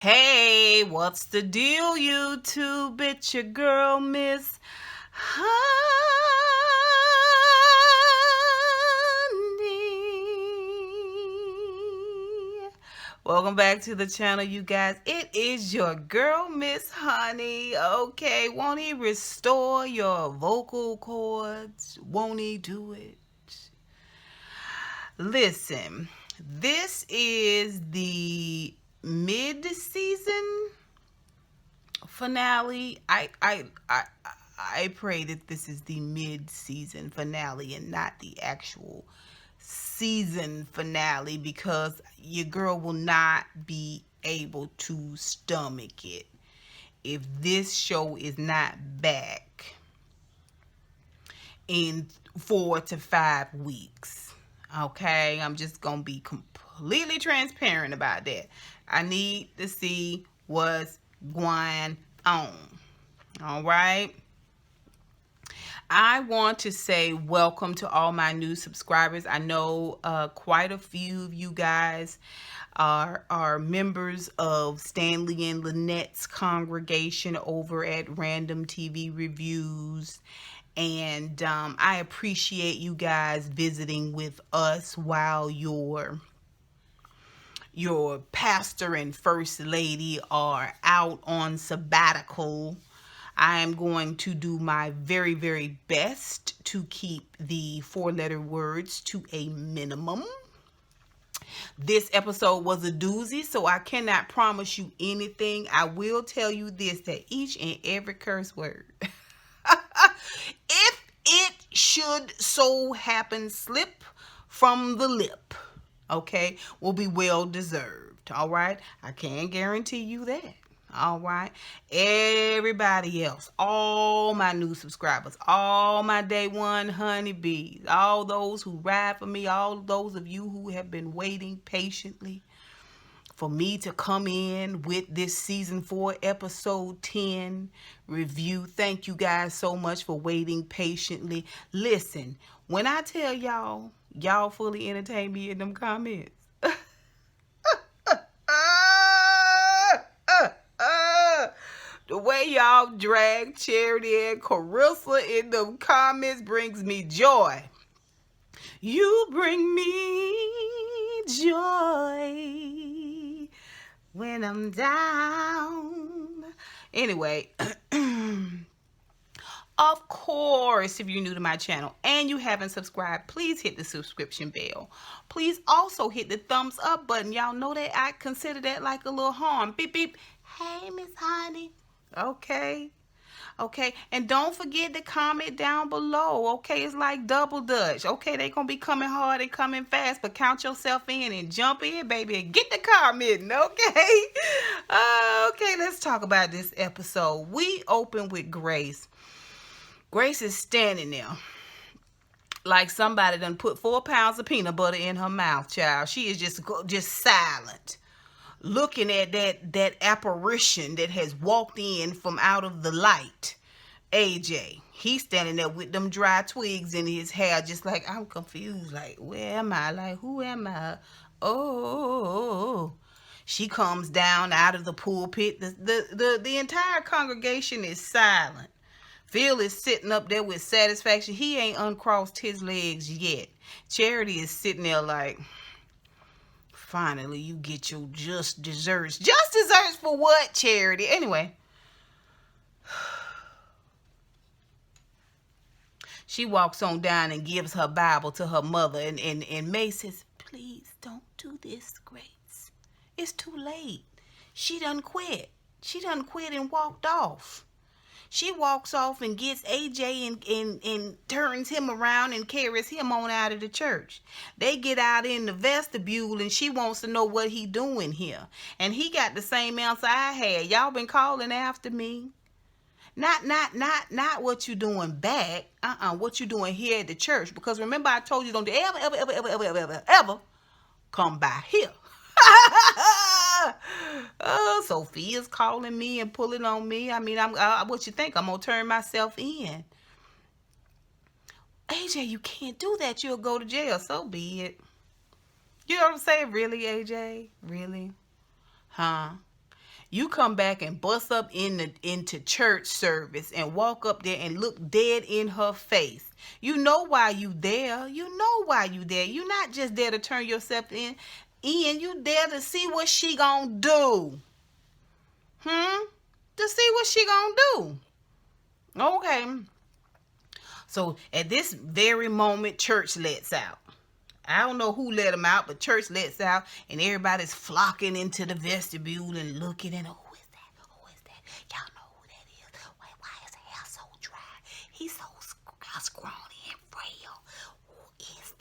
Hey, what's the deal, YouTube? It's your girl, Miss Honey. Welcome back to the channel, you guys. It is your girl, Miss Honey. Okay, won't he restore your vocal cords? Won't he do it? Listen, this is the mid-season finale. I pray that this is the mid-season finale and not the actual season finale, because your girl will not be able to stomach it if this show is not back in 4 to 5 weeks. Okay, I'm just gonna be completely transparent about that. I need to see what's going on. All right. I want to say welcome to all my new subscribers. I know quite a few of you guys are members of Stanley and Lynette's congregation over at Random TV Reviews. And I appreciate you guys visiting with us while your pastor and first lady are out on sabbatical. I am going to do my very, very best to keep the 4-letter words to a minimum. This episode was a doozy, so I cannot promise you anything. I will tell you this, that each and every curse word, if it should so happen slip from the lip, okay, will be well deserved. All right, I can't guarantee you that. All right, everybody else, all my new subscribers, all my day one honeybees, all those who ride for me, all those of you who have been waiting patiently for me to come in with this season 4 episode 10 review. Thank you guys so much for waiting patiently. Listen, when I tell y'all fully entertain me in them comments. The way y'all drag Charity and Kerissa in them comments brings me joy. You bring me joy when I'm down. Anyway, of course, if you're new to my channel and you haven't subscribed, please hit the subscription bell. Please also hit the thumbs up button. Y'all know that I consider that like a little harm. Beep, beep. Hey, Miss Honey. Okay. Okay, and don't forget to comment down below. Okay, it's like double dutch. Okay, they gonna be coming hard and coming fast, but count yourself in and jump in, baby, and get the commenting. Okay. Okay, let's talk about this episode. We open with Grace. Grace is standing there like somebody done put 4 pounds of peanut butter in her mouth, child. She is just silent, looking at that apparition that has walked in from out of the light. AJ, he's standing there with them dry twigs in his hair, just like, I'm confused, like, where am I, like, who am I? Oh. She comes down out of the pulpit. The entire congregation is silent. Phil is sitting up there with satisfaction. He ain't uncrossed his legs yet. Charity is sitting there like, finally, you get your just desserts. Just desserts for what, Charity? Anyway. She walks on down and gives her Bible to her mother. And May says, please don't do this, Grace. It's too late. She done quit. She done quit and walked off. She walks off and gets AJ and turns him around and carries him on out of the church. They get out in the vestibule and she wants to know what he doing here. And he got the same answer I had. Y'all been calling after me. Not what you doing back. What you doing here at the church. Because remember I told you don't ever come by here. Oh, Sophia's calling me and pulling on me. I mean, what you think? I'm gonna turn myself in. AJ, you can't do that. You'll go to jail. So be it. You know what I'm saying? Really, AJ? Really? Huh? You come back and bust up into church service and walk up there and look dead in her face. You know why you there. You know why you there. You're not just there to turn yourself in. You there to see what she gonna do. To see what she gonna do. Okay. So at this very moment, church lets out. I don't know who let them out, but church lets out, and everybody's flocking into the vestibule and looking, and who is that? Who is that? Y'all know who that is. Why is his hair so dry? He's so scrawny and frail. Who is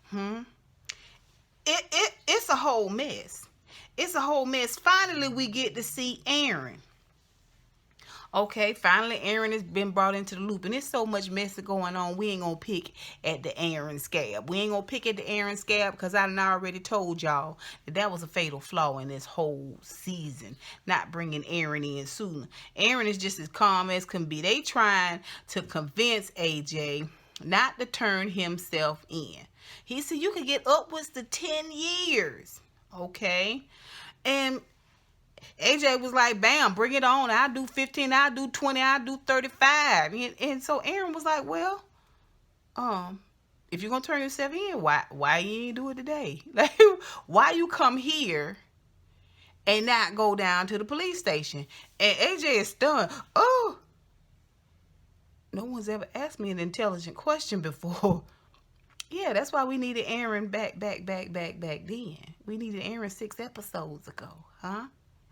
that? It's a whole mess. It's a whole mess. Finally, we get to see Aaron. Okay, finally Aaron has been brought into the loop, and there's so much mess going on. We ain't gonna pick at the Aaron scab. We ain't gonna pick at the Aaron scab because I done already told y'all that was a fatal flaw in this whole season, not bringing Aaron in sooner. Aaron is just as calm as can be. They trying to convince AJ not to turn himself in. He said you could get upwards to 10 years. Okay, and AJ was like, bam, bring it on. I'll do 15, I'll do 20, I'll do 35. And so Aaron was like, well, if you're going to turn yourself in, why you ain't do it today? Like, why you come here and not go down to the police station? And AJ is stunned. Oh, no one's ever asked me an intelligent question before. Yeah, that's why we needed Aaron back then. We needed Aaron 6 episodes ago, huh?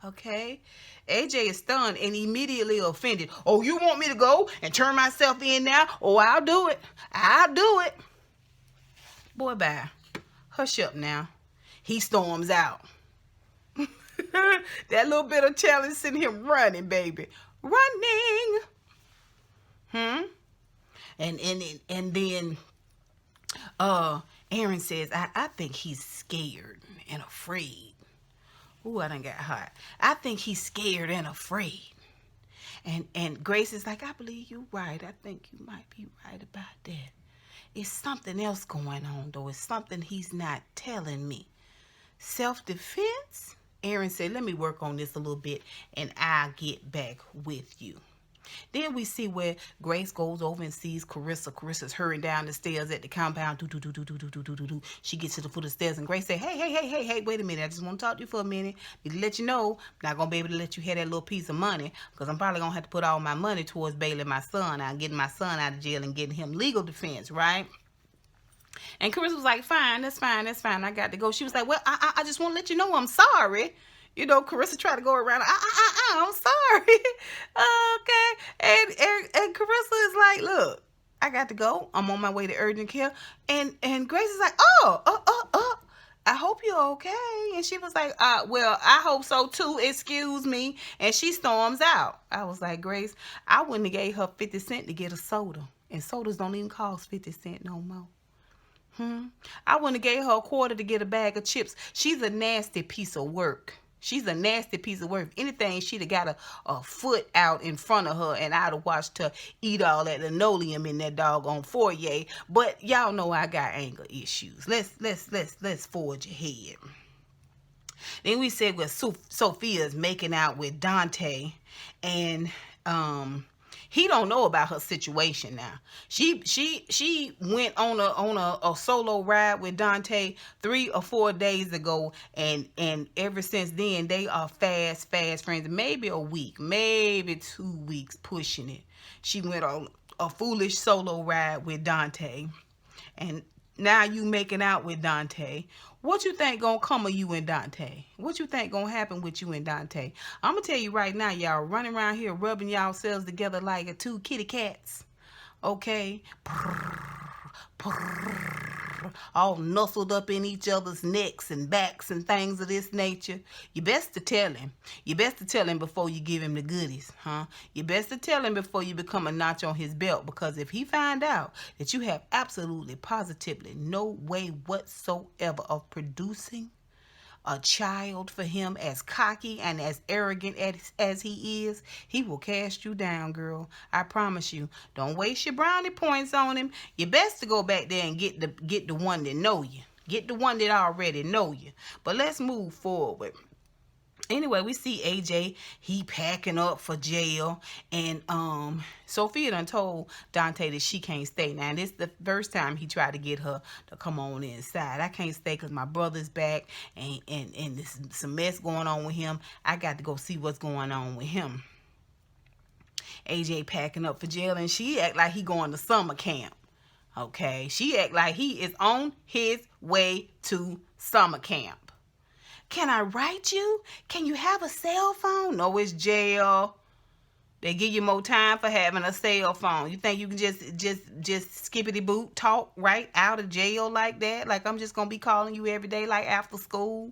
Okay, AJ is stunned and immediately offended. Oh, you want me to go and turn myself in now? Oh, I'll do it. I'll do it. Boy, bye. Hush up now. He storms out. That little bit of challenge sent him running, baby. Running. And then Aaron says, I think he's scared and afraid. Ooh, I done got hot. I think he's scared and afraid. And Grace is like, I believe you're right. I think you might be right about that. It's something else going on, though. It's something he's not telling me. Self-defense? Aaron said, let me work on this a little bit, and I'll get back with you. Then we see where Grace goes over and sees Kerissa. Carissa's hurrying down the stairs at the compound. She gets to the foot of the stairs, and Grace say, hey, wait a minute. I just want to talk to you for a minute. Need to let you know, I'm not going to be able to let you have that little piece of money because I'm probably going to have to put all my money towards bailing my son out, getting my son out of jail and getting him legal defense, right? And Kerissa was like, fine, that's fine. I got to go. She was like, well, I just want to let you know I'm sorry. You know, Kerissa tried to go around. I'm sorry. Okay. And Kerissa is like, look, I got to go. I'm on my way to urgent care. And Grace is like, I hope you're okay. And she was like, well, I hope so too. Excuse me. And she storms out. I was like, Grace, I wouldn't have gave her 50 cents to get a soda. And sodas don't even cost 50 cents no more. I wouldn't have gave her a quarter to get a bag of chips. She's a nasty piece of work. She's a nasty piece of work. If anything, she'd have got a foot out in front of her, and I'd have watched her eat all that linoleum in that doggone foyer. But y'all know I got anger issues. Let's forge ahead. Then we said with Sophia's making out with Dante, and he don't know about her situation now. She went on a solo ride with Dante 3 or 4 days ago, and ever since then they are fast friends. Maybe a week, maybe 2 weeks pushing it. She went on a foolish solo ride with Dante, and now you making out with Dante. What you think gonna come of you and Dante? What you think gonna happen with you and Dante? I'm gonna tell you right now, y'all running around here rubbing y'all selves together like 2 kitty cats. Okay? All nuzzled up in each other's necks and backs and things of this nature. You best to tell him. You best to tell him before you give him the goodies, huh? You best to tell him before you become a notch on his belt, because if he find out that you have absolutely, positively no way whatsoever of producing a child for him, as cocky and as arrogant as he is, he will cast you down, girl. I promise you. Don't waste your brownie points on him. You best to go back there and get the one that know you. Get the one that already know you. But let's move forward. Anyway, we see AJ, he packing up for jail, and Sophia done told Dante that she can't stay. Now, this is the first time he tried to get her to come on inside. I can't stay because my brother's back, and there's some mess going on with him. I got to go see what's going on with him. AJ packing up for jail, and she act like he going to summer camp. Okay, she act like he is on his way to summer camp. Can I write you? Can you have a cell phone? No, it's jail. They give you more time for having a cell phone. You think you can just skippity boot talk right out of jail like that? Like I'm just gonna be calling you every day like after school?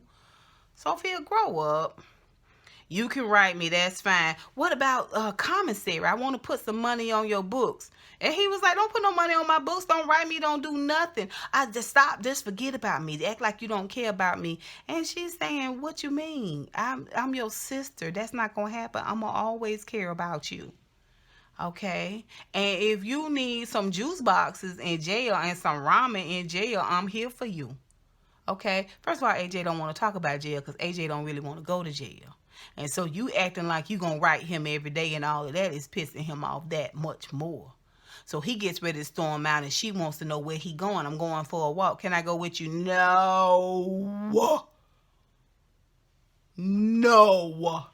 Sophia, grow up. You can write me, that's fine. What about commissary? I want to put some money on your books. And he was like, don't put no money on my books. Don't write me. Don't do nothing. I just stop. Just forget about me. Act like you don't care about me. And she's saying, what you mean? I'm your sister. That's not going to happen. I'm going to always care about you. Okay? And if you need some juice boxes in jail and some ramen in jail, I'm here for you. Okay? First of all, AJ don't want to talk about jail because AJ don't really want to go to jail. And so you acting like you gonna write him every day and all of that is pissing him off that much more. So he gets ready to storm out and she wants to know where he going. I'm going for a walk. Can I go with you? No. No.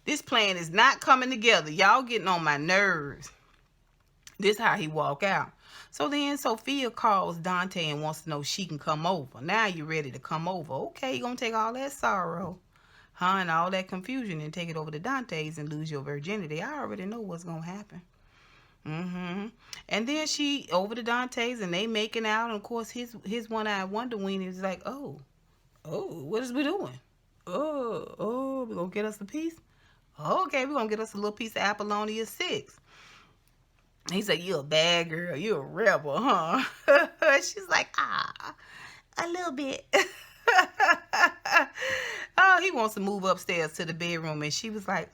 This plan is not coming together. Y'all getting on my nerves. This how he walk out. So then Sophia calls Dante and wants to know if she can come over. Now you ready to come over. Okay, you gonna take all that sorrow, and all that confusion and take it over to Dante's and lose your virginity. I already know what's gonna happen. And then she over to Dante's and they making out, and of course his one-eyed wonder weenie is like, oh, what is we doing? Oh, we gonna get us a piece? Okay, we gonna get us a little piece of Apollonia 6. He said, you a bad girl, you a rebel, huh? She's like, a little bit. Oh, he wants to move upstairs to the bedroom, and she was like,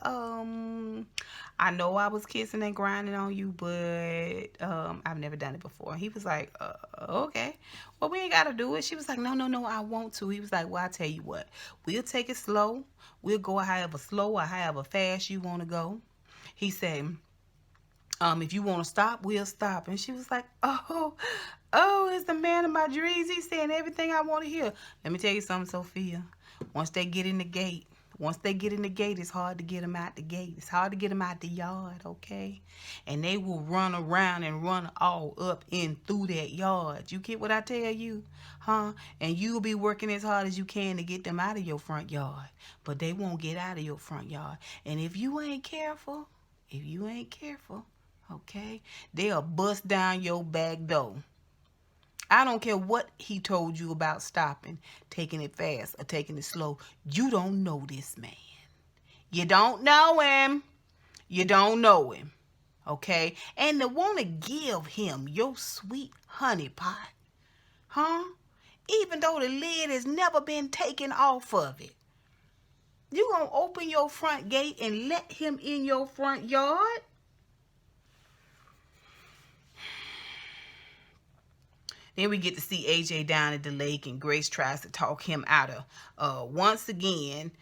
I know I was kissing and grinding on you, but I've never done it before. He was like, okay, well, we ain't gotta do it. She was like, no, I want to. He was like, well, I tell you what, we'll take it slow. We'll go however slow or however fast you want to go. He said, if you want to stop, we'll stop. And she was like, oh, it's the man of my dreams. He's saying everything I want to hear. Let me tell you something, Sophia. Once they get in the gate, it's hard to get them out the gate. It's hard to get them out the yard, okay? And they will run around and run all up in through that yard. You get what I tell you? And you'll be working as hard as you can to get them out of your front yard. But they won't get out of your front yard. And if you ain't careful, okay, they'll bust down your back door. I don't care what he told you about stopping, taking it fast, or taking it slow. You don't know this man. You don't know him. Okay? And to want to give him your sweet honey pot, even though the lid has never been taken off of it. You gonna open your front gate and let him in your front yard? Then we get to see AJ down at the lake, and Grace tries to talk him out of, once again,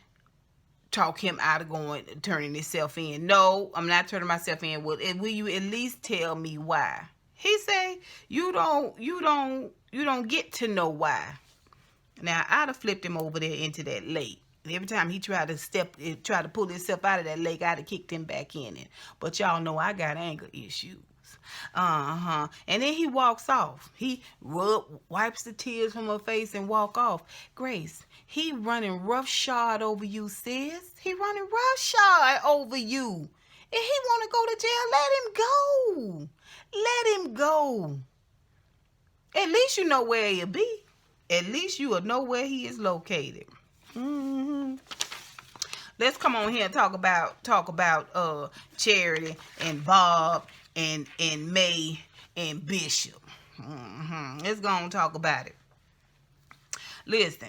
turning himself in. No, I'm not turning myself in. Will you at least tell me why? He say, you don't get to know why. Now, I'd have flipped him over there into that lake. And every time he tried to pull himself out of that lake, I'd have kicked him back in it. But y'all know I got anger issues. And then he walks off. He wipes the tears from her face and walk off. Grace, he running roughshod over you, sis. He running roughshod over you. If he want to go to jail, let him go. Let him go. At least you know where he'll be. At least you will know where he is located. Let's come on here and talk about Charity and Bob and May and Bishop. Let's go and talk about it. Listen,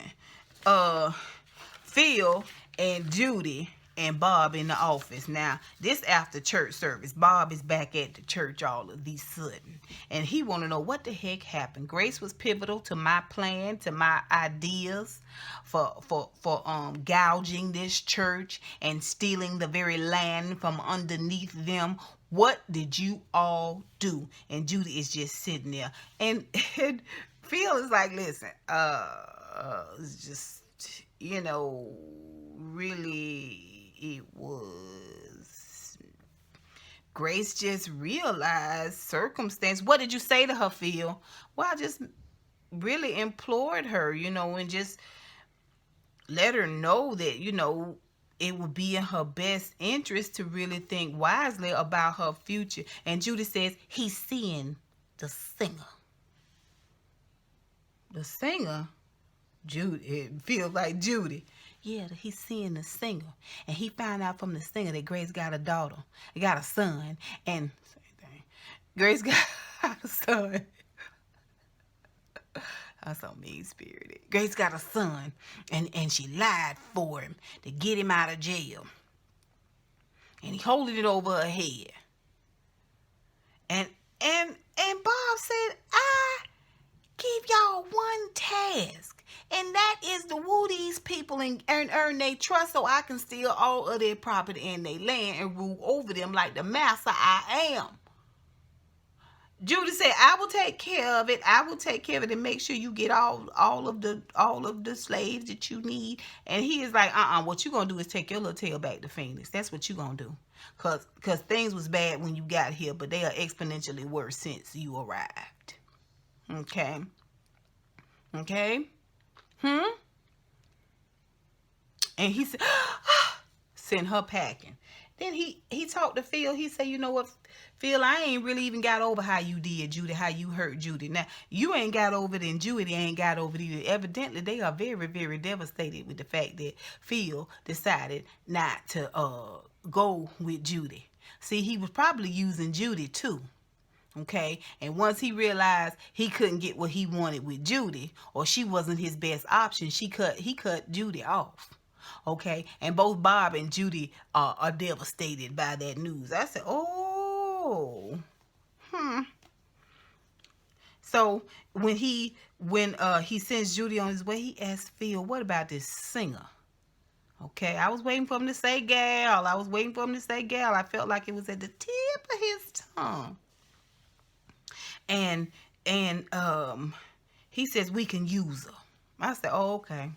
Phil and Judy and Bob in the office. Now, this after church service, Bob is back at the church all of these sudden, and he want to know what the heck happened. Grace was pivotal to my plan, to my ideas for gouging this church and stealing the very land from underneath them. What did you all do? And Judy is just sitting there, and Phil is like, listen, it's just, really, it was, Grace just realized circumstance. What did you say to her, Phil? Well, I just really implored her, and just let her know that, it would be in her best interest to really think wisely about her future. And Judy says, he's seeing the singer. The singer? Judy, it feels like Judy. Yeah, he's seeing the singer. And he found out from the singer that Grace got a daughter. Got a son. And same thing. Grace got a son. I'm so mean-spirited. Grace got a son. And she lied for him to get him out of jail. And he holding it over her head. And Bob said, I give y'all one task, and that is to woo these people and earn their trust so I can steal all of their property and their land and rule over them like the master I am. Judy said, I will take care of it. I will take care of it and make sure you get all of the slaves that you need. And he is like, what you gonna do is take your little tail back to Phoenix. That's what you gonna do. Cause things was bad when you got here, but they are exponentially worse since you arrived. Okay. And he said, send her packing. Then he talked to Phil. He said, you know what, Phil, I ain't really even got over how you did Judy, how you hurt Judy. Now, you ain't got over it, and Judy ain't got over it either. Evidently, they are very, very devastated with the fact that Phil decided not to go with Judy. See, he was probably using Judy too. Okay, and once he realized he couldn't get what he wanted with Judy, or she wasn't his best option, he cut Judy off. Okay, and both Bob and Judy are devastated by that news. I said, So when he sends Judy on his way, he asked Phil, what about this singer? Okay, I was waiting for him to say gal. I felt like it was at the tip of his tongue. And he says we can use her. I said, okay.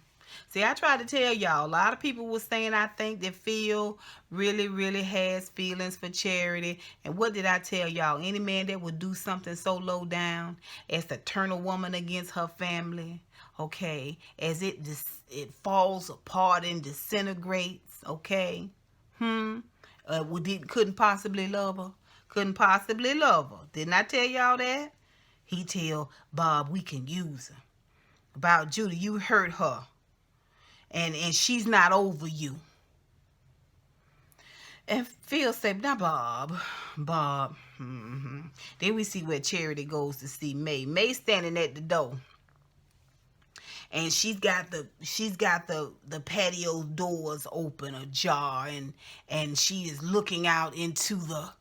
See, I tried to tell y'all, a lot of people were saying I think that Phil really, really has feelings for Charity. And what did I tell y'all? Any man that would do something so low down as to turn a woman against her family, okay, as it falls apart and disintegrates, okay, couldn't possibly love her. Didn't I tell y'all that? He tell Bob we can use her. About Judy, you hurt her. And she's not over you. And Phil said, now Bob. Then we see where Charity goes to see May. May standing at the door. And she's got the patio doors open, ajar, and she is looking out into the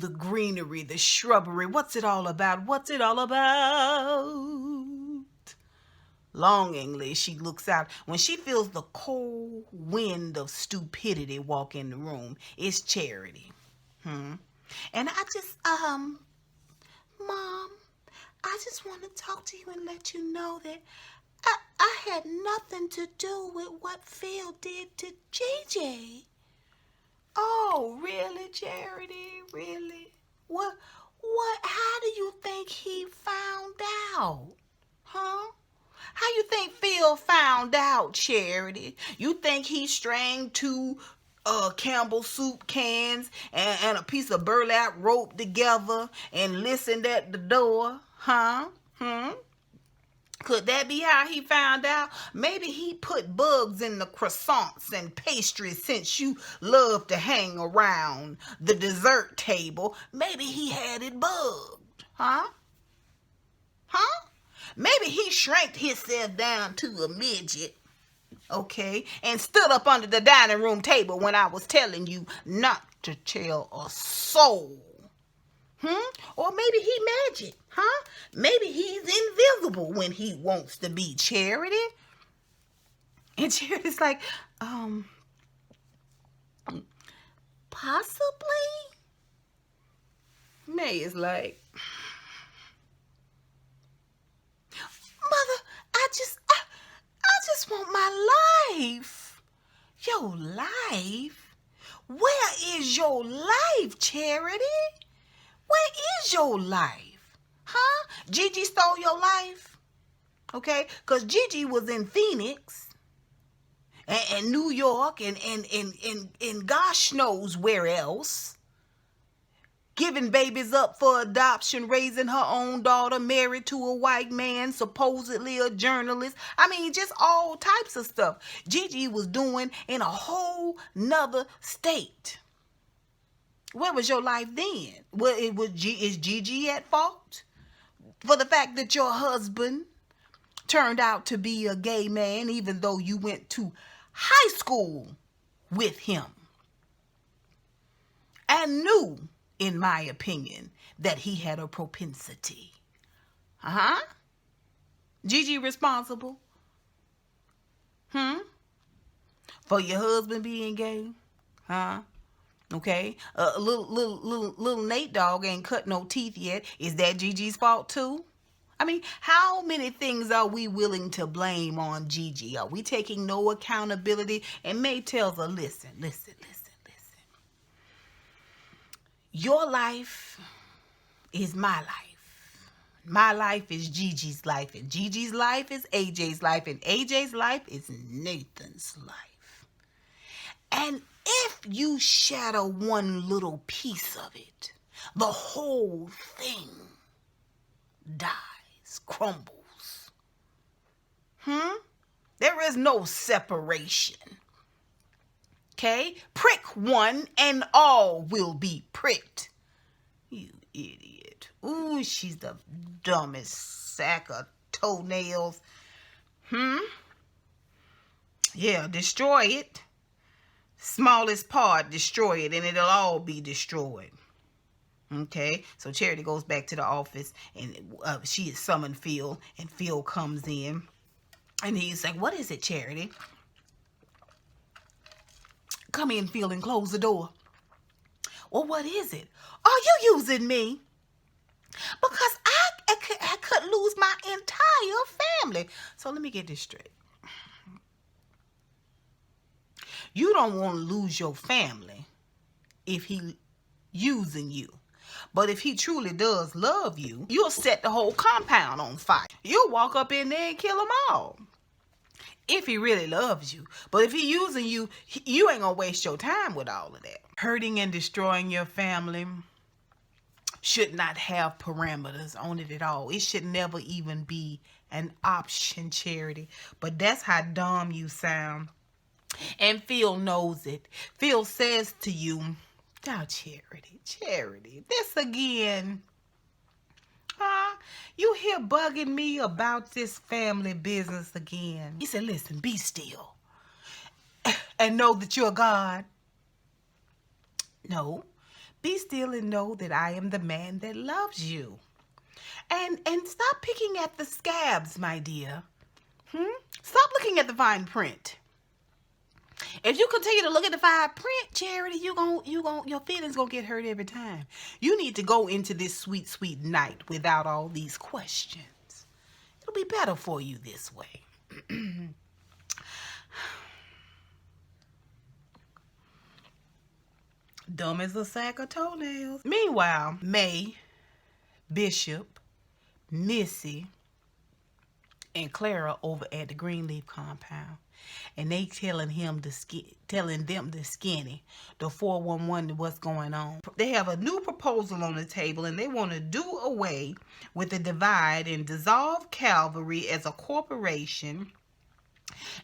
greenery, the shrubbery. What's it all about? Longingly, she looks out. When she feels the cold wind of stupidity walk in the room, it's Charity. And I just, Mom, I just want to talk to you and let you know that I had nothing to do with what Phil did to JJ. Oh, really, Charity? Really? What, how do you think he found out? Huh? How you think Phil found out, Charity? You think he strained two Campbell soup cans and a piece of burlap rope together and listened at the door? Huh? Could that be how he found out? Maybe he put bugs in the croissants and pastries since you love to hang around the dessert table. Maybe he had it bugged. Huh? Maybe he shrank himself down to a midget okay, and stood up under the dining room table when I was telling you not to tell a soul. Or maybe he magic, huh? Maybe he's invisible when he wants to be, Charity. And Charity's like, possibly? May is like, Mother, I just want my life. Your life? Where is your life, Charity? Where is your life? Huh? Gigi stole your life? Okay? Because Gigi was in Phoenix and New York and gosh knows where else. Giving babies up for adoption, raising her own daughter, married to a white man, supposedly a journalist. I mean, just all types of stuff Gigi was doing in a whole nother state. Where was your life then? Is Gigi at fault for the fact that your husband turned out to be a gay man, even though you went to high school with him and knew, in my opinion, that he had a propensity? Gigi responsible? For your husband being gay? Okay. Little Nate dog ain't cut no teeth yet. Is that Gigi's fault too? I mean, how many things are we willing to blame on Gigi? Are we taking no accountability? And May tells her, listen. Your life is my life. My life is Gigi's life. And Gigi's life is AJ's life. And AJ's life is Nathan's life. And if you shatter one little piece of it, the whole thing dies, crumbles. There is no separation. Okay? Prick one and all will be pricked. You idiot. Ooh, she's the dumbest sack of toenails. Yeah, destroy it. Smallest part, destroy it, and it'll all be destroyed. Okay, so Charity goes back to the office, and she is summoned Phil, and Phil comes in, and he's like, what is it, Charity? Come in, Phil, and close the door. Well, what is it? Are you using me? Because I could lose my entire family. So let me get this straight. You don't want to lose your family if he using you. But if he truly does love you, you'll set the whole compound on fire. You'll walk up in there and kill them all. If he really loves you. But if he using you, you ain't gonna waste your time with all of that. Hurting and destroying your family should not have parameters on it at all. It should never even be an option, Charity. But that's how dumb you sound. And Phil knows it. Phil says to you, oh, Charity, this again. You here bugging me about this family business again. He said, listen, be still and know that you're God. No, be still and know that I am the man that loves you. And stop picking at the scabs, my dear. Stop looking at the fine print. If you continue to look at the fine print, Charity, your feelings gonna get hurt every time. You need to go into this sweet, sweet night without all these questions. It'll be better for you this way. Dumb as a sack of toenails. Meanwhile, May, Bishop, Missy, and Clara over at the Greenleaf compound. And they telling them the skinny, the 411, what's going on. They have a new proposal on the table, and they want to do away with the divide and dissolve Calvary as a corporation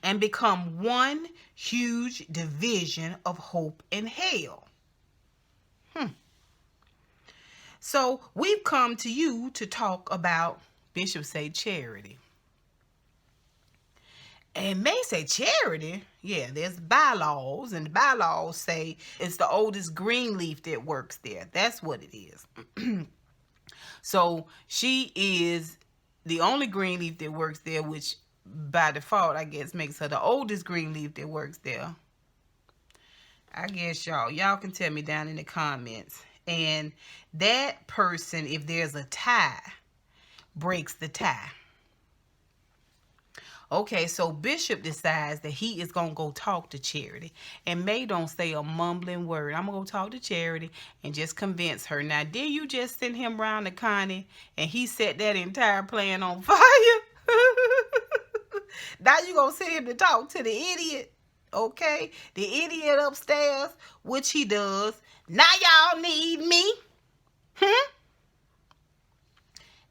and become one huge division of hope and hell. So we've come to you to talk about, Bishop say, charity. And May say, charity? Yeah, there's bylaws, and the bylaws say it's the oldest Greenleaf that works there. That's what it is. So she is the only Greenleaf that works there, which by default, I guess, makes her the oldest Greenleaf that works there. I guess y'all can tell me down in the comments. And that person, if there's a tie, breaks the tie. Okay, so Bishop decides that he is going to go talk to Charity. And May don't say a mumbling word. I'm going to go talk to Charity and just convince her. Now, did you just send him round to Connie and he set that entire plan on fire? Now you going to send him to talk to the idiot? Okay, the idiot upstairs, which he does. Now y'all need me?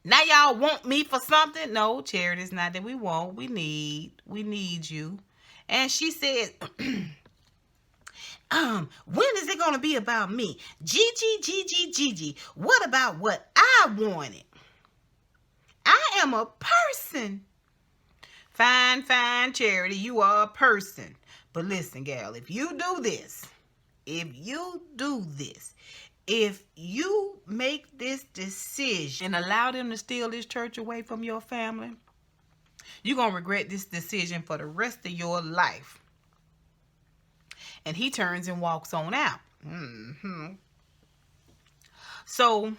Now y'all want me for something? No, Charity, it's not that we want. We need you. And she said, when is it going to be about me? Gigi. What about what I wanted? I am a person. Fine, Charity, you are a person. But listen, gal, if you do this, if you make this decision and allow them to steal this church away from your family, you're going to regret this decision for the rest of your life. And he turns and walks on out. So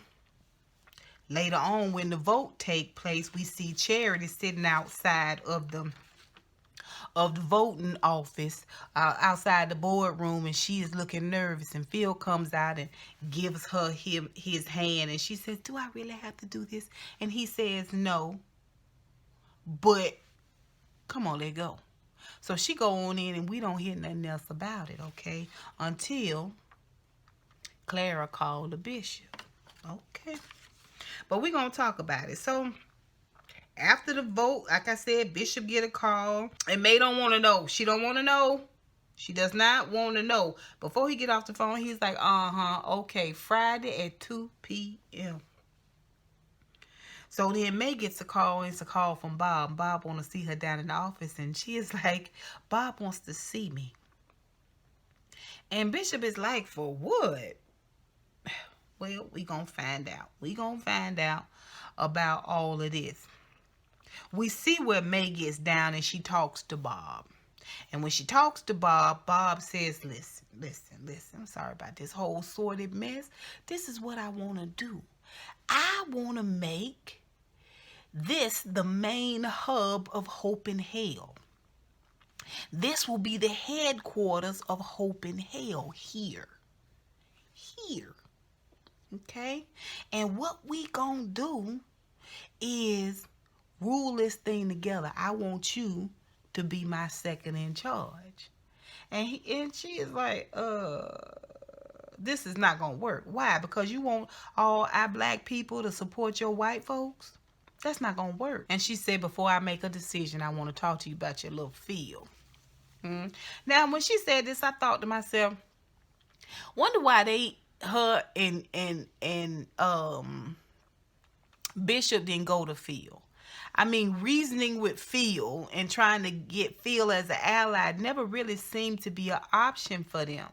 later on, when the vote take place, we see Charity sitting outside of the voting office, outside the boardroom, and she is looking nervous, and Phil comes out and gives her his hand, and she says, do I really have to do this? And he says, no, but come on, let go. So she go on in, and we don't hear nothing else about it, okay, until Clara called the bishop. Okay, but we're gonna talk about it. So after the vote, like I said, Bishop get a call. And May don't want to know. She don't want to know. She does not want to know. Before he get off the phone, he's like, okay, Friday at 2 p.m. So then May gets a call. It's a call from Bob. Bob want to see her down in the office. And she is like, Bob wants to see me. And Bishop is like, for what? Well, we gonna find out. We gonna find out about all of this. We see where May gets down and she talks to Bob. And when she talks to Bob, Bob says, listen, I'm sorry about this whole sordid mess. This is what I want to do. I want to make this the main hub of Hope in Hell. This will be the headquarters of Hope in Hell here. Okay? And what we gonna do is rule this thing together. I want you to be my second in charge. And she is like, this is not gonna work. Why? Because you want all our black people to support your white folks? That's not gonna work. And she said, before I make a decision, I want to talk to you about your little field. Now, when she said this, I thought to myself, wonder why her and Bishop didn't go to Phil. I mean, reasoning with Phil and trying to get Phil as an ally never really seemed to be an option for them.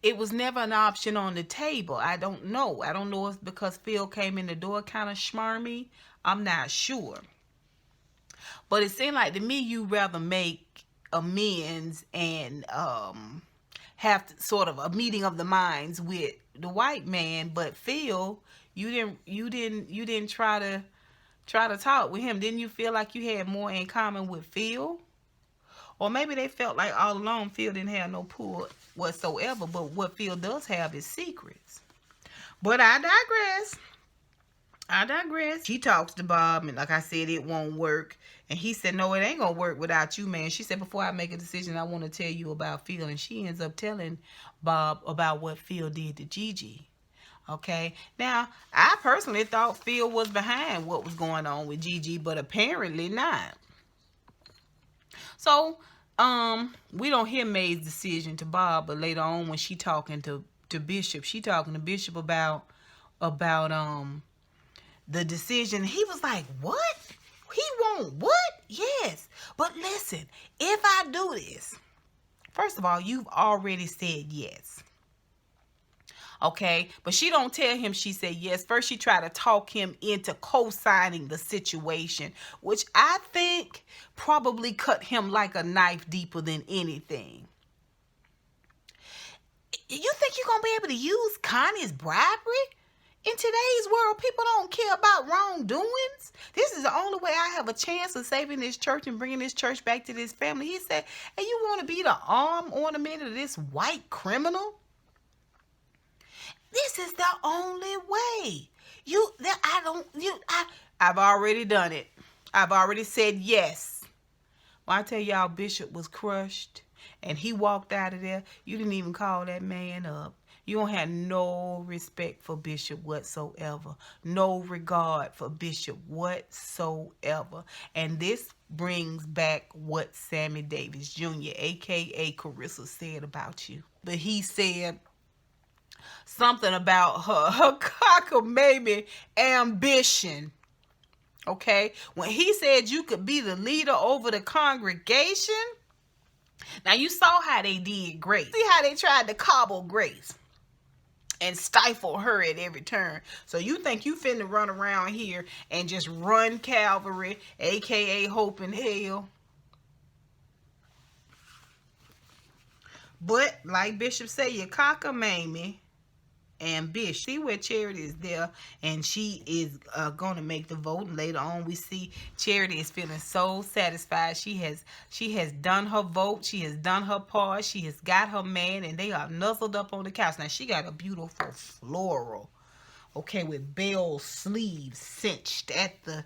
It was never an option on the table. I don't know. I don't know if because Phil came in the door kind of schmarmy. I'm not sure. But it seemed like to me you rather make amends and have sort of a meeting of the minds with the white man. But Phil, you didn't try to talk with him. Didn't you feel like you had more in common with Phil? Or maybe they felt like all along Phil didn't have no pull whatsoever. But what Phil does have is secrets. But I digress. She talks to Bob, and like I said, it won't work. And he said, no, it ain't gonna work without you, man. She said, before I make a decision, I want to tell you about Phil. And she ends up telling Bob about what Phil did to Gigi. Okay, now I personally thought Phil was behind what was going on with Gigi, but apparently not. So we don't hear May's decision to Bob, but later on when she talking to Bishop, she talking to Bishop about the decision. He was like, what? He won't what? Yes. But listen, if I do this, first of all, you've already said yes. Okay, but she don't tell him she said yes. First, she tried to talk him into co-signing the situation, which I think probably cut him like a knife deeper than anything. You think you're gonna be able to use Connie's bribery? In today's world, people don't care about wrongdoings. This is the only way I have a chance of saving this church and bringing this church back to this family. He said, and you want to be the arm ornament of this white criminal? This is the only way. I've already done it. I've already said yes. When I tell y'all Bishop was crushed and he walked out of there, you didn't even call that man up. You don't have no respect for Bishop whatsoever. No regard for Bishop whatsoever. And this brings back what Sammy Davis Jr., a.k.a. Kerissa, said about you. But he said something about her cockamamie ambition. Okay? When he said you could be the leader over the congregation. Now, you saw how they did Grace. See how they tried to cobble Grace and stifle her at every turn. So you think you finna run around here and just run Calvary, a.k.a. Hope in Hell? But, like Bishop say, you cockamamie ambition. See where Charity is there, and she is going to make the vote. And later on, we see Charity is feeling so satisfied. She has done her vote. She has done her part. She has got her man, and they are nuzzled up on the couch. Now she got a beautiful floral, okay, with bell sleeves cinched at the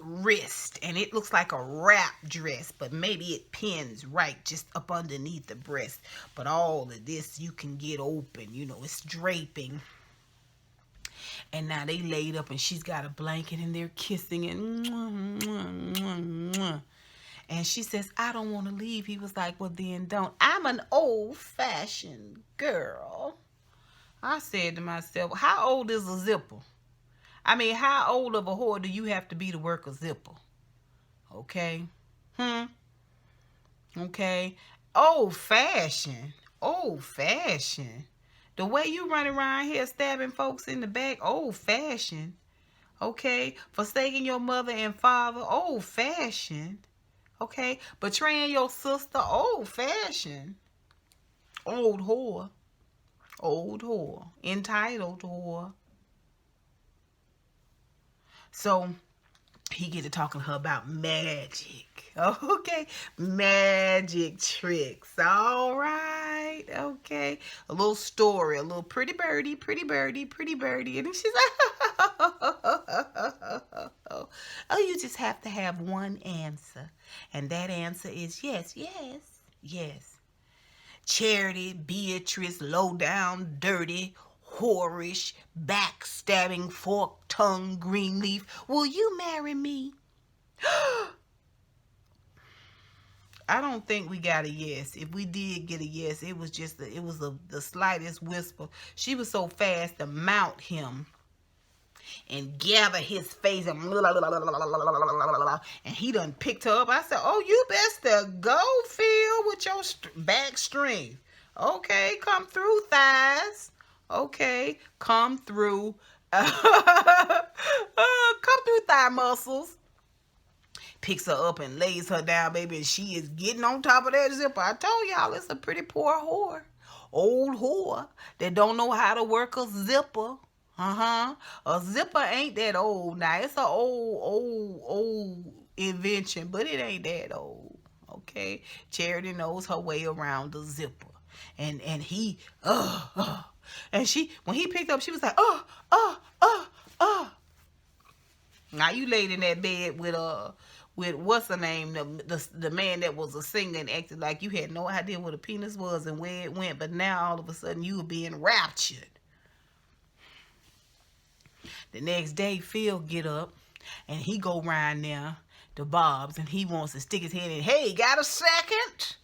wrist, and it looks like a wrap dress, but maybe it pins right just up underneath the breast. But all of this you can get open, you know, it's draping. And now they laid up, and she's got a blanket, and they're kissing, and she says, I don't want to leave. He was like, well, then don't. I'm an old-fashioned girl. I said to myself, how old is a zipper? I mean, how old of a whore do you have to be to work a zipper? Okay? Okay? Old-fashioned. Old-fashioned. The way you run around here stabbing folks in the back, old-fashioned. Okay? Forsaking your mother and father, old-fashioned. Okay? Betraying your sister, old-fashioned. Old whore. Old whore. Entitled whore. So he get to talking to her about magic. Okay, magic tricks. All right, okay. A little story, a little pretty birdie, pretty birdie, pretty birdie. And then she's like, oh, you just have to have one answer. And that answer is yes, yes, yes. Charity, Beatrice, low down, dirty, whorish, backstabbing, fork-tongued Greenleaf, will you marry me? I don't think we got a yes. If we did get a yes, it was just the slightest whisper. She was so fast to mount him and gather his face and he done picked her up. I said, oh, you best to go, Phil, with your back strength. Okay, come through, thighs. Okay, come through. Come through thigh muscles. Picks her up and lays her down, baby, and she is getting on top of that zipper. I told y'all it's a pretty poor whore. Old whore that don't know how to work a zipper. A zipper ain't that old now. It's an old invention, but it ain't that old. Okay? Charity knows her way around the zipper. And he, and she, when he picked up, she was like, Now you laid in that bed with what's her name, the man that was a singer and acted like you had no idea what a penis was and where it went, but now all of a sudden you were being raptured. The next day, Phil get up and he go round there to Bob's and he wants to stick his head in. Hey, got a second?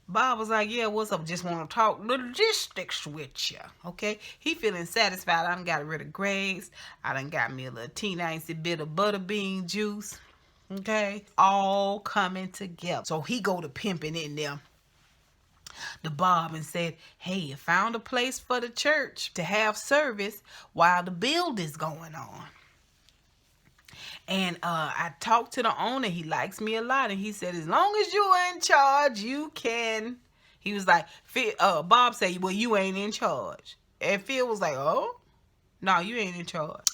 Bob was like, yeah, what's up? Just want to talk logistics with you. Okay? He feeling satisfied. I done got rid of Grace. I done got me a little teeny bit of butterbean juice. Okay, all coming together. So he go to pimping in there, the Bob, and said, hey, I found a place for the church to have service while the build is going on. And I talked to the owner. He likes me a lot. And he said, as long as you're in charge, you can. He was like, Bob said, well, you ain't in charge. And Phil was like, oh, no, you ain't in charge.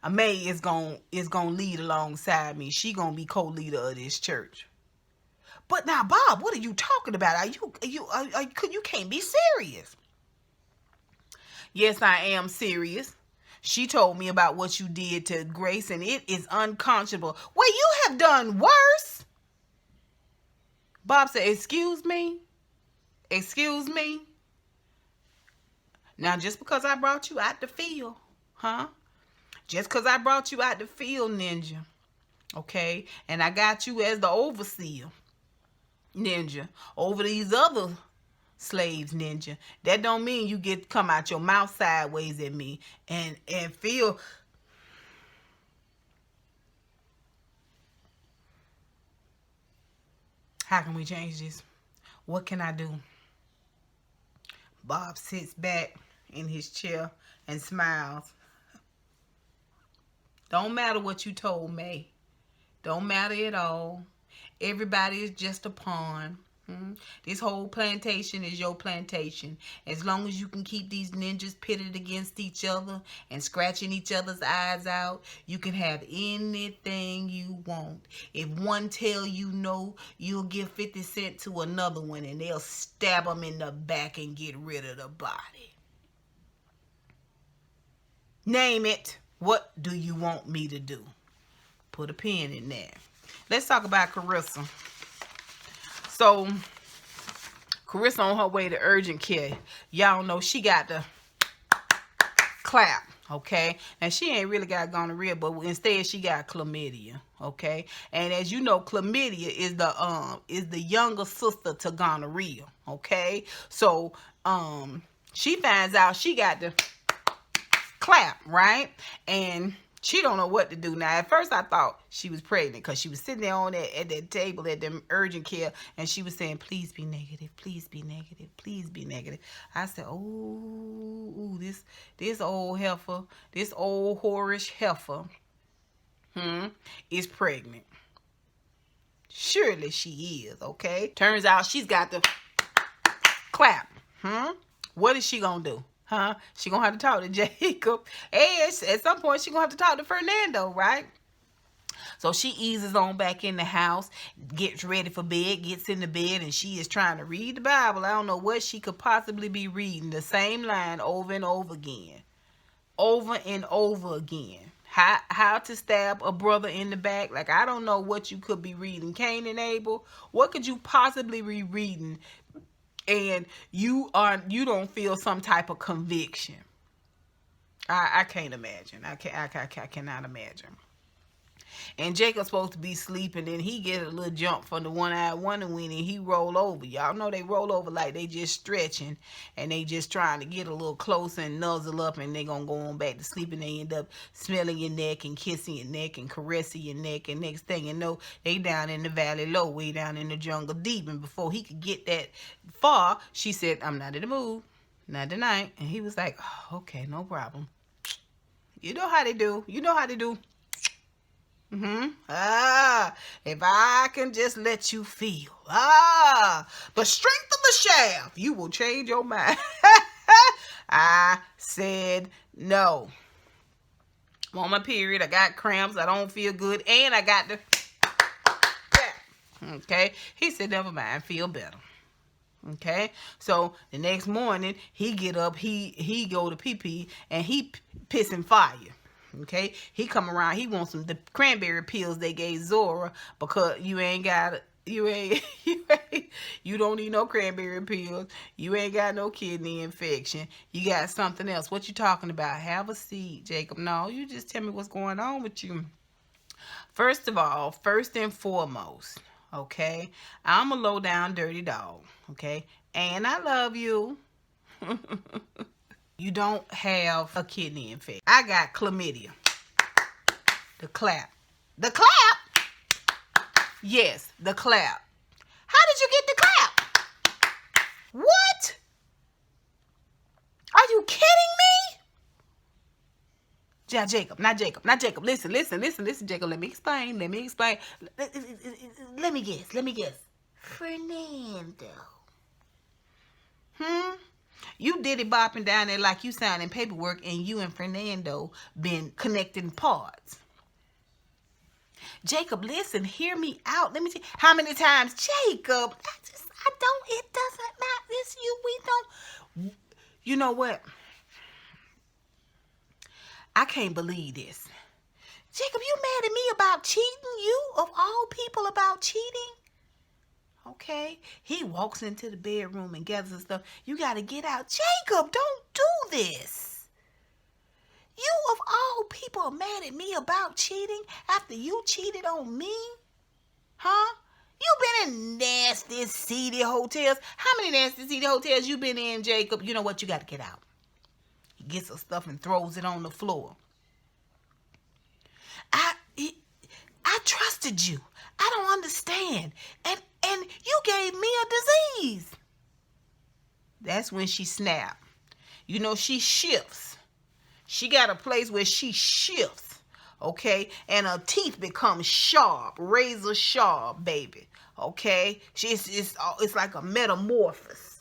May is gonna lead alongside me. She gonna be co-leader of this church. But now, Bob, what are you talking about? You can't be serious. Yes, I am serious. She told me about what you did to Grace, and it is unconscionable. Well, you have done worse. Bob said, excuse me? Excuse me? Now, just because I brought you out the field, huh? Just because I brought you out the field, Ninja, okay? And I got you as the overseer, Ninja, over these other slaves, Ninja. That don't mean you get to come out your mouth sideways at me and feel. How can we change this? What can I do? Bob sits back in his chair and smiles. Don't matter what you told May. Don't matter at all. Everybody is just a pawn. This whole plantation is your plantation. As long as you can keep these ninjas pitted against each other and scratching each other's eyes out, you can have anything you want. If one tell you no, you'll give 50 cents to another one and they'll stab them in the back and get rid of the body. Name it. What do you want me to do? Put a pin in there. Let's talk about Kerissa. So, Kerissa on her way to urgent care. Y'all know she got the clap, okay? And she ain't really got gonorrhea, but instead she got chlamydia, okay? And as you know, chlamydia is the younger sister to gonorrhea, okay? So, she finds out she got the clap, right? And she don't know what to do. Now, at first I thought she was pregnant because she was sitting there at that table at the urgent care, and she was saying, please be negative, please be negative, please be negative. I said, oh, this old heifer, this old whorish heifer is pregnant. Surely she is, okay? Turns out she's got the clap. What is she gonna do? She gonna have to talk to Jacob. And at some point, she gonna have to talk to Fernando, right? So she eases on back in the house, gets ready for bed, gets in the bed, and she is trying to read the Bible. I don't know what she could possibly be reading. The same line over and over again. Over and over again. How to stab a brother in the back. Like, I don't know what you could be reading. Cain and Abel. What could you possibly be reading? And you don't feel some type of conviction. I can't imagine. I cannot imagine. And Jacob's supposed to be sleeping, and he get a little jump from the one-eyed wonder weenie, and he roll over. Y'all know they roll over like they just stretching, and they just trying to get a little closer and nuzzle up, and they gonna go on back to sleep, and they end up smelling your neck and kissing your neck and caressing your neck, and next thing you know, they down in the valley low, way down in the jungle deep. And before he could get that far, she said, I'm not in the mood, not tonight. And he was like, oh, okay, no problem. You know how they do. You know how they do. If I can just let you feel the strength of the shaft, you will change your mind. I said no. I'm on my period. I got cramps. I don't feel good, and I got the okay. He said, never mind, feel better. Okay, so the next morning he get up, he go to pee, and he pissing fire. Okay, he come around, he wants the cranberry pills they gave Zora, because you don't need no cranberry pills, you ain't got no kidney infection, you got something else. What you talking about? Have a seat, Jacob. No, you just tell me what's going on with you. First of all, first and foremost, okay, I'm a low down dirty dog, okay, and I love you. You don't have a kidney infection. I got chlamydia. The clap. The clap? Yes, the clap. How did you get the clap? What? Are you kidding me? Jacob, not Jacob, not Jacob. Listen, Jacob. Let me explain. Let me guess. Fernando. You did it bopping down there like you signing paperwork, and you and Fernando been connecting parts. Jacob, listen, hear me out. Let me see. How many times? Jacob, it doesn't matter. It's you. We don't. You know what? I can't believe this. Jacob, you mad at me about cheating? You, of all people, about cheating? Okay. He walks into the bedroom and gathers his stuff. You got to get out. Jacob, don't do this. You, of all people, are mad at me about cheating after you cheated on me? Huh? You been in nasty, seedy hotels. How many nasty, seedy hotels you been in, Jacob? You know what? You got to get out. He gets her stuff and throws it on the floor. I trusted you. I don't understand. And you gave me a disease. That's when she snapped. You know, she shifts. She got a place where she shifts. Okay? And her teeth become sharp. Razor sharp, baby. Okay? It's like a metamorphosis.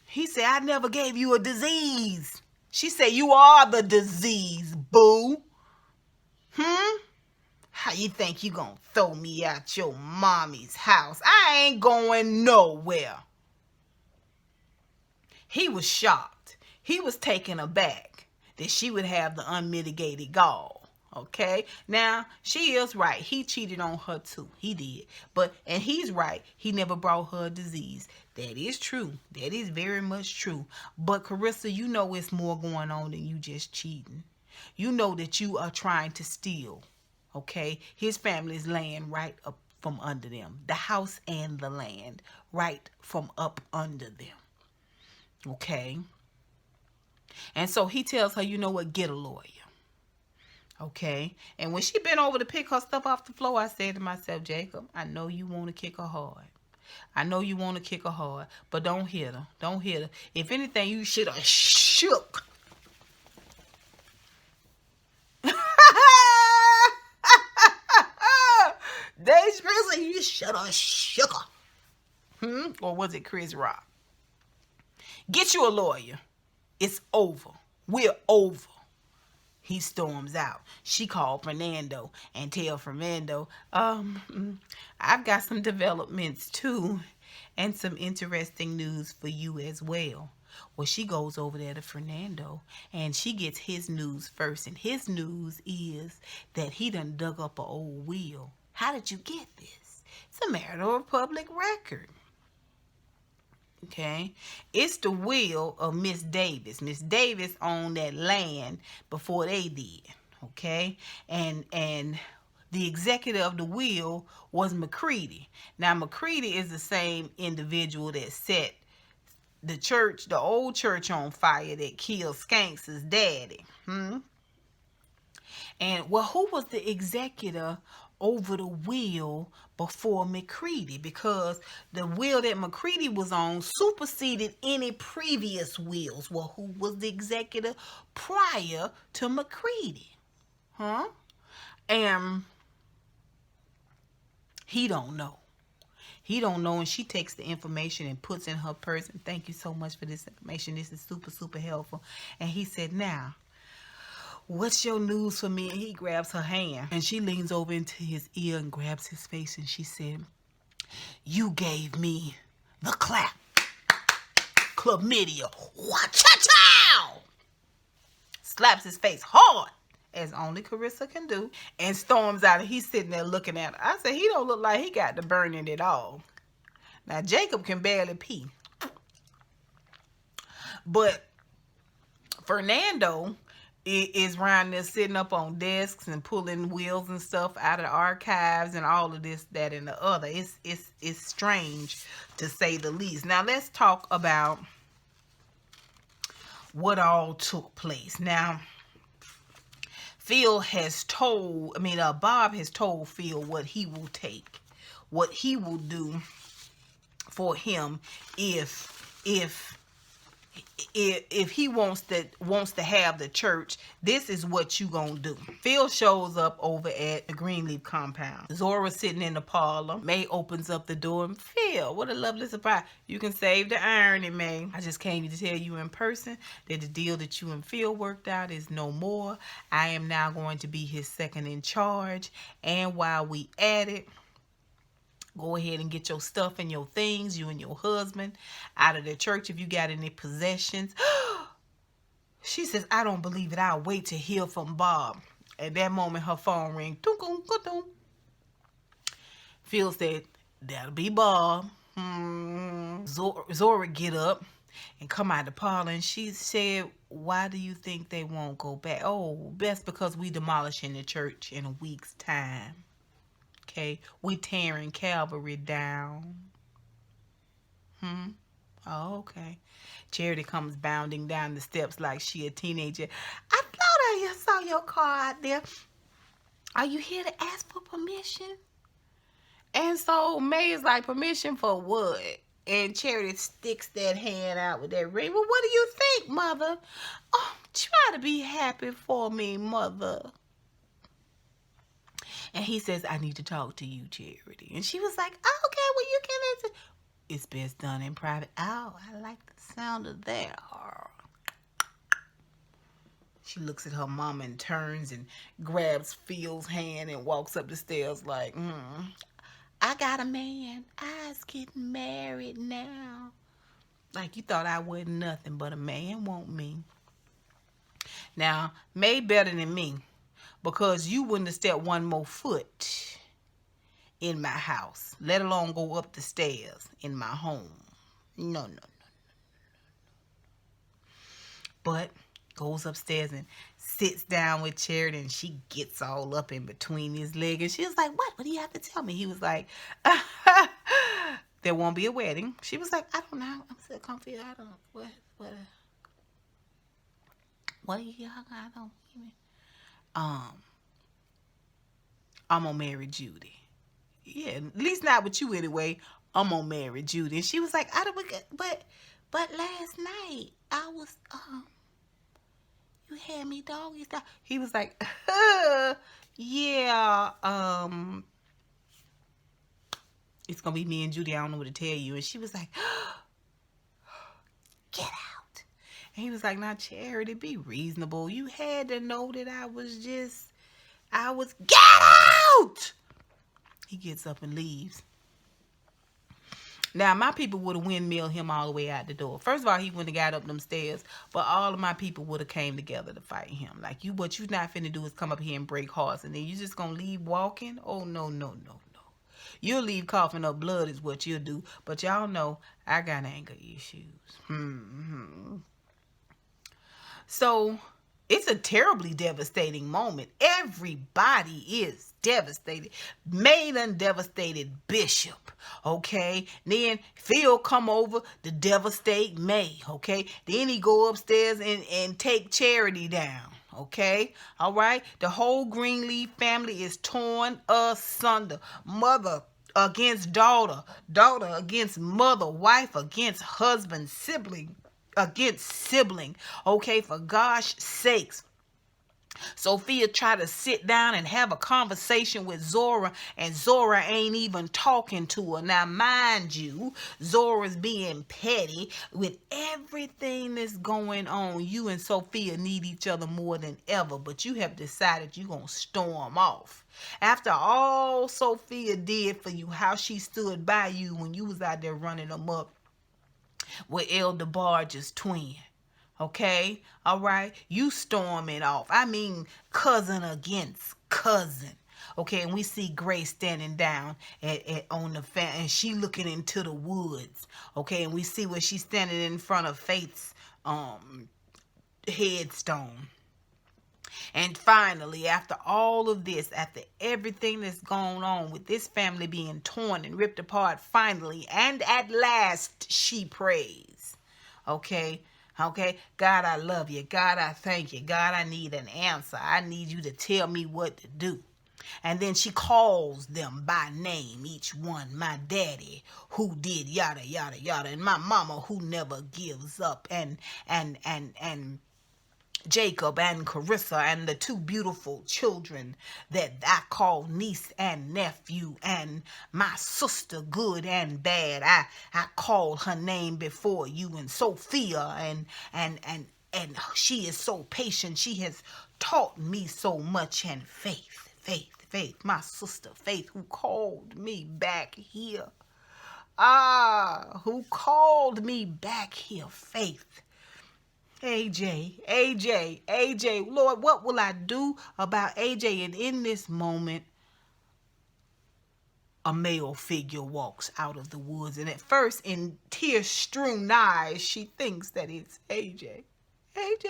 He said, I never gave you a disease. She said, you are the disease, boo. How you think you gonna throw me out your mommy's house? I ain't going nowhere. He was shocked. He was taken aback that she would have the unmitigated gall. Okay? Now, she is right. He cheated on her too. He did. And he's right. He never brought her a disease. That is true. That is very much true. But Kerissa, you know it's more going on than you just cheating. You know that you are trying to steal. Okay? His family's land right up from under them. The house and the land right from up under them. Okay? And so he tells her, you know what? Get a lawyer. Okay? And when she bent over to pick her stuff off the floor, I said to myself, Jacob, I know you want to kick her hard. I know you want to kick her hard, but don't hit her. Don't hit her. If anything, you should have shook. Dave's Grizzly, you should have shook her. Or was it Chris Rock? Get you a lawyer. It's over. We're over. He storms out. She called Fernando and tell Fernando, I've got some developments too and some interesting news for you as well. Well, she goes over there to Fernando and she gets his news first. And his news is that he done dug up an old will. How did you get this? It's a matter of public record. Okay, it's the will of Miss Davis. Miss Davis owned that land before they did. Okay, and the executor of the will was McCready. Now McCready is the same individual that set the church, the old church, on fire that killed Skanks' daddy. And well, who was the executor over the will before McCready? Because the will that McCready was on superseded any previous wills. Well, who was the executor prior to McCready? And he don't know. He don't know, and she takes the information and puts in her purse. And thank you so much for this information. This is super, super helpful. And he said, now, what's your news for me? And he grabs her hand and she leans over into his ear and grabs his face and she said, you gave me the clap. Chlamydia. Wa-cha-chow! Slaps his face hard, as only Kerissa can do, and storms out. And he's sitting there looking at her. I said, he don't look like he got the burning at all. Now, Jacob can barely pee. But Fernando is around there sitting up on desks and pulling wills and stuff out of the archives and all of this, that, and the other. It's strange, to say the least. Now, let's talk about what all took place. Now, Bob has told Phil what he will take, what he will do for him if he wants to have the church. This is what you gonna do. Phil shows up over at the Greenleaf compound. Zora sitting in the parlor. May opens up the door, and Phil, what a lovely surprise. You can save the irony, May. I just came to tell you in person that the deal that you and Phil worked out is no more. I am now going to be his second in charge, and while we at it, go ahead and get your stuff and your things, you and your husband, out of the church if you got any possessions. She says, I don't believe it. I'll wait to hear from Bob. At that moment, her phone rang. Phil said, that'll be Bob. Zora get up and come out the parlor, and she said, why do you think they won't go back? Oh, that's because we demolishing the church in a week's time. Okay, we tearing Calvary down. Oh, okay. Charity comes bounding down the steps like she a teenager. I thought I saw your car out there. Are you here to ask for permission? And so May is like, permission for what? And Charity sticks that hand out with that ring. Well, what do you think, Mother? Oh, try to be happy for me, Mother. And he says, I need to talk to you, Charity. And she was like, oh, okay, well, you can answer. It's best done in private. Oh, I like the sound of that. She looks at her mama and turns and grabs Phil's hand and walks up the stairs like, I got a man. I's getting married now. Like you thought I wasn't nothing, but a man want me. Now, May better than me, because you wouldn't have stepped one more foot in my house, let alone go up the stairs in my home. No. But goes upstairs and sits down with Charity, and she gets all up in between his legs. And she was like, what do you have to tell me? He was like, there won't be a wedding. She was like, I don't know. I'm so confused. I don't know. What are you, I don't even. I'm gonna marry Judy. Yeah, at least not with you anyway. I'm gonna marry Judy. And she was like, but last night I was you had me doggy style. He was like, yeah, it's gonna be me and Judy. I don't know what to tell you. And she was like, get out. And he was like, now, Charity, be reasonable. You had to know that I was get out! He gets up and leaves. Now, my people would have windmilled him all the way out the door. First of all, he wouldn't have got up them stairs, but all of my people would have came together to fight him. Like, what you not finna do is come up here and break hearts, and then you just gonna leave walking? Oh, no. You'll leave coughing up blood is what you'll do. But y'all know I got anger issues. So it's a terribly devastating moment. Everybody is devastated. May done devastated Bishop, okay? Then Phil come over to devastate May, okay? Then he go upstairs and take Charity down, okay? All right? The whole Greenleaf family is torn asunder. Mother against daughter, daughter against mother, wife against husband, sibling against sibling, okay? For gosh sakes. Sophia tried to sit down and have a conversation with Zora, and Zora ain't even talking to her. Now, mind you, Zora's being petty. With everything that's going on, you and Sophia need each other more than ever, but you have decided you're going to storm off. After all Sophia did for you, how she stood by you when you was out there running amok with Elder Barge's twin. Okay? All right? You storming off. I mean, cousin against cousin. Okay? And we see Grace standing down on the fan, and she looking into the woods. Okay? And we see where she's standing in front of Faith's headstone. And finally, after all of this, after everything that's going on with this family being torn and ripped apart, finally and at last she prays. Okay? Okay, God, I love you. God, I thank you. God, I need an answer. I need you to tell me what to do. And then she calls them by name, each one. My daddy, who did yada yada yada, and my mama, who never gives up, and Jacob and Kerissa and the two beautiful children that I call niece and nephew, and my sister, good and bad. I called her name before you, and Sophia, and she is so patient. She has taught me so much. And Faith, my sister Faith, who called me back here. Who called me back here, Faith. AJ, Lord, what will I do about AJ? And in this moment, a male figure walks out of the woods. And at first, in tear-strewn eyes, she thinks that it's AJ. AJ.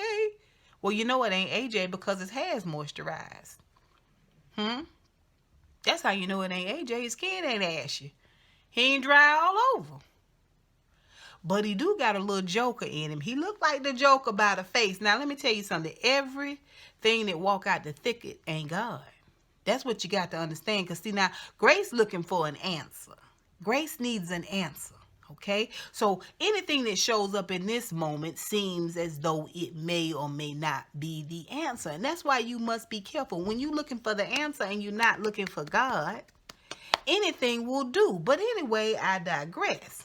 Well, you know it ain't AJ because his hair's moisturized. That's how you know it ain't AJ. His skin ain't ashy. He ain't dry all over. But he do got a little joker in him. He look like the Joker by the face. Now, let me tell you something. Everything that walk out the thicket ain't God. That's what you got to understand. Because, see, now, Grace looking for an answer. Grace needs an answer, okay? So, anything that shows up in this moment seems as though it may or may not be the answer. And that's why you must be careful. When you're looking for the answer and you're not looking for God, anything will do. But anyway, I digress.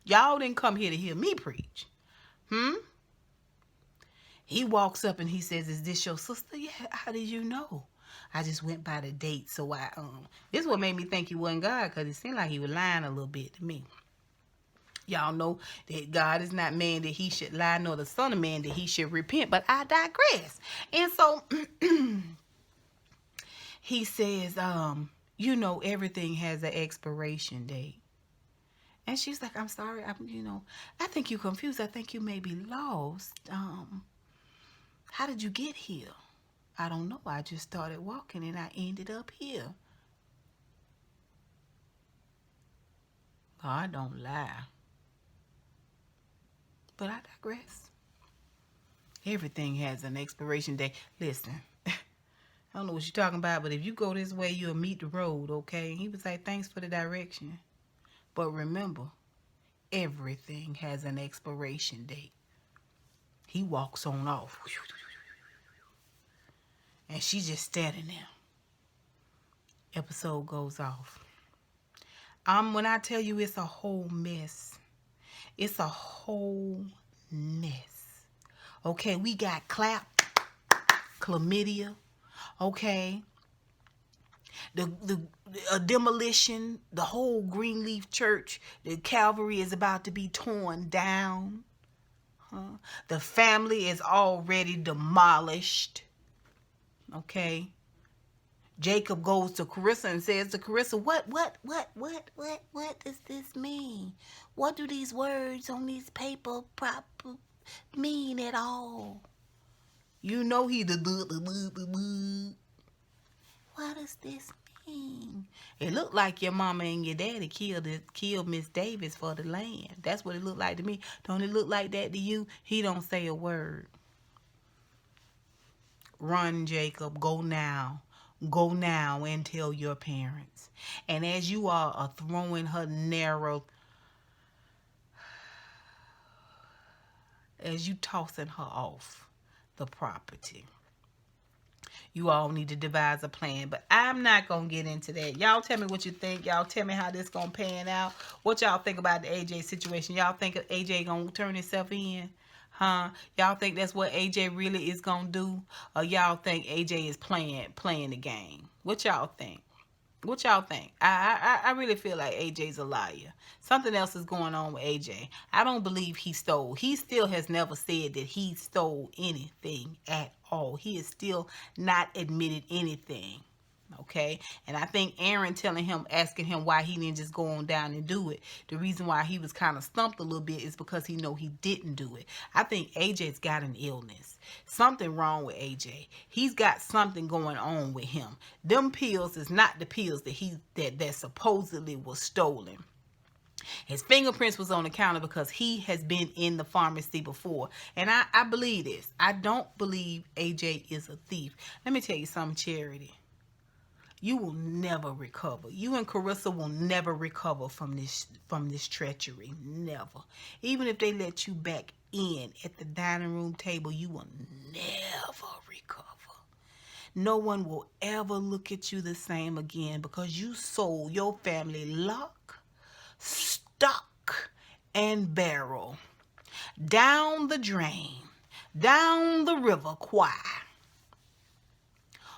Y'all didn't come here to hear me preach. He walks up and he says, is this your sister? Yeah, how did you know? I just went by the date, so this is what made me think he wasn't God, because it seemed like he was lying a little bit to me. Y'all know that God is not man that he should lie, nor the son of man that he should repent, but I digress. And so, he says, everything has an expiration date. And she's like, I'm sorry, I think you're confused. I think you may be lost. How did you get here? I don't know. I just started walking and I ended up here. God don't lie. But I digress. Everything has an expiration date. Listen, I don't know what you're talking about, but if you go this way, you'll meet the road, okay? He was like, thanks for the direction. But remember, everything has an expiration date. He walks on off. And she's just standing there. Episode goes off. When I tell you it's a whole mess. It's a whole mess. Okay, we got chlamydia. Okay. The demolition, the whole Greenleaf church, the Calvary is about to be torn down. The family is already demolished. Okay. Jacob goes to Kerissa and says to Kerissa, what does this mean? What do these words on these paper mean at all? You know he what does this mean? It looked like your mama and your daddy killed Miss Davis for the land. That's what it looked like to me. Don't it look like that to you? He don't say a word. Run, Jacob. Go now. Go now and tell your parents. And as you all are throwing her as you tossing her off the property, you all need to devise a plan. But I'm not going to get into that. Y'all tell me what you think. Y'all tell me how this going to pan out. What y'all think about the AJ situation? Y'all think AJ going to turn himself in? Y'all think that's what AJ really is going to do? Or y'all think AJ is playing the game? What y'all think? What y'all think? I really feel like AJ's a liar. Something else is going on with AJ. I don't believe he stole. He still has never said that he stole anything at all. He is still not admitted anything. Okay, and I think Aaron asking him why he didn't just go on down and do it. The reason why he was kind of stumped a little bit is because he know he didn't do it. I think AJ's got an illness. Something wrong with AJ. He's got something going on with him. Them pills is not the pills that supposedly was stolen. His fingerprints was on the counter because he has been in the pharmacy before. And I believe this. I don't believe AJ is a thief. Let me tell you something, Charity. You will never recover. You and Kerissa will never recover from this treachery. Never. Even if they let you back in at the dining room table, you will never recover. No one will ever look at you the same again because you sold your family lock, stock, and barrel down the drain, down the river Kwai,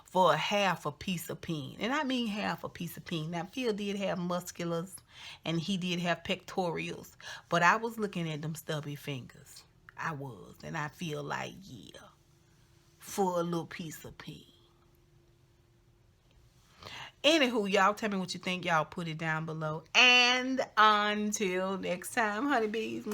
for a half a piece of peen. And I mean half a piece of peen. Now, Phil did have musculars and he did have pectorials, but I was looking at them stubby fingers. I was. And I feel like, yeah, for a little piece of peen. Anywho, y'all tell me what you think. Y'all put it down below. And until next time, honeybees,